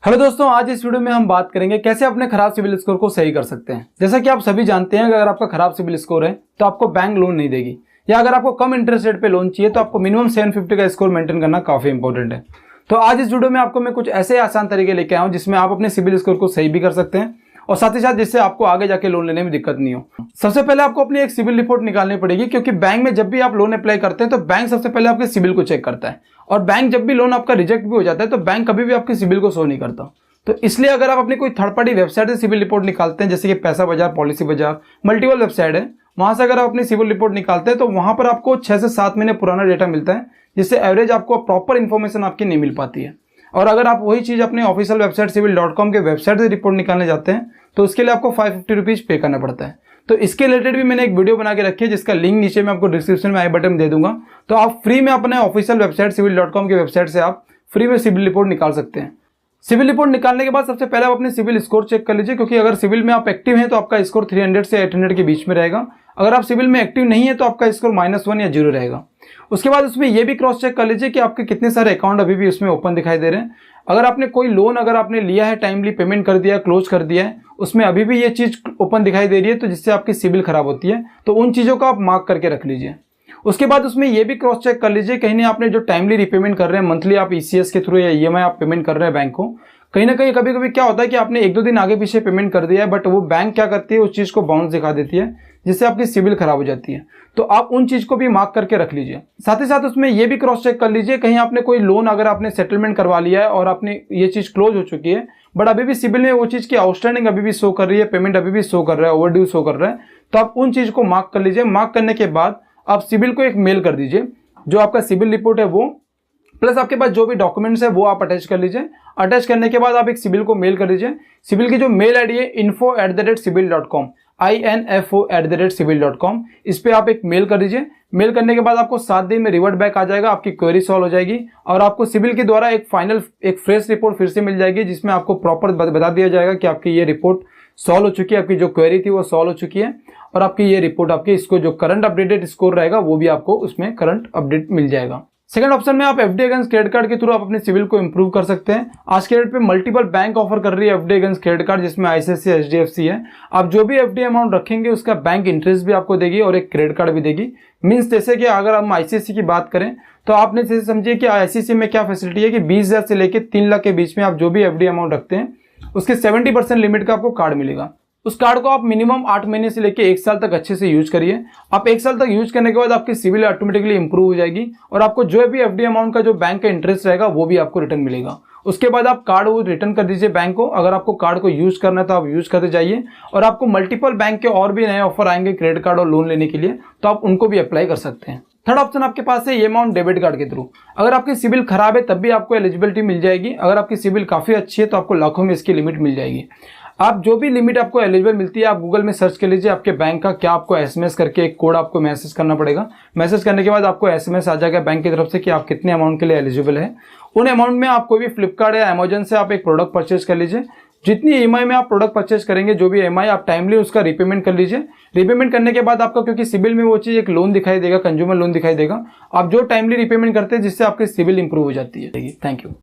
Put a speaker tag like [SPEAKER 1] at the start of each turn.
[SPEAKER 1] Hello दोस्तों, आज इस वीडियो में हम बात करेंगे कैसे अपने खराब सिविल स्कोर को सही कर सकते हैं। जैसा कि आप सभी जानते हैं कि अगर आपका खराब सिविल स्कोर है तो आपको बैंक लोन नहीं देगी, या अगर आपको कम इंटरेस्ट रेट पे लोन चाहिए तो आपको मिनिमम 750 का स्कोर मेंटेन करना काफी इंपॉर्टेंट है। तो आज इस वीडियो में आपको मैं कुछ ऐसे आसान तरीके लेके आया हूं जिसमें आप अपने सिविल स्कोर को सही भी कर सकते हैं और साथ ही साथ जिससे आपको आगे जाके लोन लेने में दिक्कत नहीं हो। सबसे पहले आपको अपनी एक सिविल रिपोर्ट निकालनी पड़ेगी, क्योंकि बैंक में जब भी आप लोन अप्लाई करते हैं तो बैंक सबसे पहले आपके सिविल को चेक करता है, और बैंक जब भी लोन आपका रिजेक्ट भी हो जाता है तो बैंक कभी भी आपके सिविल को शो नहीं करता। तो इसलिए अगर आप अपनी कोई थर्ड पार्टी वेबसाइट से सिविल रिपोर्ट निकालते हैं, जैसे कि पैसा बाजार, पॉलिसी बाजार, मल्टीपल वेबसाइट है, वहां से अगर आप अपनी सिविल रिपोर्ट निकालते हैं तो वहां पर आपको 6 से 7 महीने पुराना डेटा मिलता है, जिससे एवरेज आपको प्रॉपर इन्फॉर्मेशन आपकी नहीं मिल पाती है। और अगर आप वही चीज अपने ऑफिशियल वेबसाइट civil.com के वेबसाइट से रिपोर्ट निकालने जाते हैं तो उसके लिए आपको 550 रुपीज पे करना पड़ता है। तो इसके रिलेटेड भी मैंने एक वीडियो बना के रखी है, जिसका लिंक नीचे मैं आपको डिस्क्रिप्शन में आई बटन में दे दूंगा। तो आप फ्री में अपने ऑफिशियल वेबसाइट civil.com के वेबसाइट से आप फ्री में सिविल रिपोर्ट निकाल सकते हैं। सिविल रिपोर्ट निकालने के बाद सबसे पहले आप अपने सिविल स्कोर चेक कर लीजिए, क्योंकि अगर सिविल में आप एक्टिव हैं तो आपका स्कोर 300 से 800 के बीच में रहेगा। अगर आप सिविल में एक्टिव नहीं है तो आपका स्कोर -1 या 0 रहेगा। उसके बाद उसमें यह भी क्रॉस चेक कर लीजिए कि आपके कितने सारे अकाउंट अभी भी उसमें ओपन दिखाई दे रहे हैं। अगर आपने कोई लोन अगर आपने लिया है, टाइमली पेमेंट कर दिया है, क्लोज कर दिया है, उसमें अभी भी ये चीज ओपन दिखाई दे रही है तो जिससे आपकी सिविल खराब होती है, तो उन चीजों को आप मार्क करके रख लीजिए। उसके बाद उसमें यह भी क्रॉस चेक कर लीजिए कहीं नहीं आपने जो टाइमली रिपेमेंट कर रहे हैं, मंथली आप ईसीएस के थ्रू या ईएमआई आप पेमेंट कर रहे हैं बैंक को, कहीं ना कहीं कभी कभी क्या होता है कि आपने 1-2 दिन आगे पीछे पेमेंट कर दिया है, बट वो बैंक क्या करती है, उस चीज को बाउंस दिखा देती है, जिससे आपकी सिविल खराब हो जाती है। तो आप उन चीज को भी मार्क करके रख लीजिए। साथ ही साथ उसमें यह भी क्रॉस चेक कर लीजिए कहीं आपने कोई लोन अगर आपने सेटलमेंट करवा लिया है और आपने ये चीज क्लोज हो चुकी है, बट अभी भी सिविल में वो चीज की आउटस्टैंडिंग अभी भी शो कर रही है, पेमेंट अभी भी शो कर रहा है, ओवरड्यू शो कर रहा है, तो आप उन चीज को मार्क कर लीजिए। मार्क करने के बाद आप सिविल को एक मेल कर दीजिए, जो आपका सिविल रिपोर्ट है वो प्लस आपके पास जो भी डॉक्यूमेंट्स है वो आप अटैच कर लीजिए। अटैच करने के बाद आप एक सिविल को मेल कर दीजिए। सिविल की जो मेल आईडी है info@civil.com, info@civil.com, इस पे आप एक मेल कर दीजिए। मेल करने के बाद आपको 7 दिन में रिवर्ट बैक आ जाएगा, आपकी क्वेरी सॉल्व हो जाएगी और आपको सिविल के द्वारा एक फ्रेश रिपोर्ट फिर से मिल जाएगी, जिसमें आपको प्रॉपर बता दिया जाएगा कि आपकी ये रिपोर्ट सॉल्व हो चुकी है, आपकी जो क्वेरी थी वो सॉल्व हो चुकी है, और आपकी ये रिपोर्ट आपकी इसको जो करंट अपडेटेड स्कोर रहेगा वो भी आपको उसमें करंट अपडेट मिल जाएगा। सेकंड ऑप्शन में आप एफडी अगेंस्ट क्रेडिट कार्ड के थ्रू आप अपने सिविल को इंप्रूव कर सकते हैं। आज के डेट पे मल्टीपल बैंक ऑफर कर रही है एफडी अगेंस्ट क्रेडिट कार्ड, जिसमें आईसीआईसीआई, एचडीएफसी है। आप जो भी एफडी अमाउंट रखेंगे उसका बैंक इंटरेस्ट भी आपको देगी और एक क्रेडिट कार्ड भी देगी। मींस जैसे कि अगर हम आईसीआईसीआई की बात करें तो आपने जैसे समझिए कि आईसीआईसीआई में क्या फैसिलिटी है कि 20,000 से लेकर 3 लाख के बीच में आप जो भी एफडी अमाउंट रखते हैं उसके 70% लिमिट का आपको कार्ड मिलेगा। उस कार्ड को आप मिनिमम 8 महीने से लेकर 1 साल तक अच्छे से यूज करिए। आप 1 साल तक यूज करने के बाद आपकी सिविल ऑटोमेटिकली इंप्रूव हो जाएगी और आपको जो भी एफडी अमाउंट का जो बैंक का इंटरेस्ट रहेगा वो भी आपको रिटर्न मिलेगा। उसके बाद आप कार्ड वो रिटर्न कर दीजिए बैंक को। अगर आपको कार्ड को यूज करना है तो आप यूज करते जाइए, और आपको मल्टीपल बैंक के और भी नए ऑफर आएंगे क्रेडिट कार्ड और लोन लेने के लिए, तो आप उनको भी अप्लाई कर सकते हैं। थर्ड ऑप्शन आपके पास है ये अमाउंट डेबिट कार्ड के थ्रू। अगर आपकी सिविल खराब है तब भी आपको एलिजिबिलिटी मिल जाएगी। अगर आपकी सिविल काफी अच्छी है तो आपको लाखों में इसकी लिमिट मिल जाएगी। आप जो भी लिमिट आपको एलिजिबल मिलती है आप गूगल में सर्च कर लीजिए आपके बैंक का, क्या आपको एसएमएस करके एक कोड आपको मैसेज करना पड़ेगा। मैसेज करने के बाद आपको एसएमएस आ जाएगा बैंक की तरफ से कि आप कितने अमाउंट के लिए एलिजिबल है। उन अमाउंट में आप कोई भी फ्लिपकार्ट या अमेजन से आप एक प्रोडक्ट परचेज कर लीजिए। जितनी ईएमआई में आप प्रोडक्ट परचेज करेंगे, जो भी ईएमआई, आप टाइमली उसका रीपेमेंट कर लीजिए। रीपेमेंट करने के बाद आपका, क्योंकि सिविल में वो चीज एक लोन दिखाई देगा, कंज्यूमर लोन दिखाई देगा, आप जो टाइमली रीपेमेंट करते हैं जिससे आपकी सिविल इंप्रूव हो जाती है। Thank you.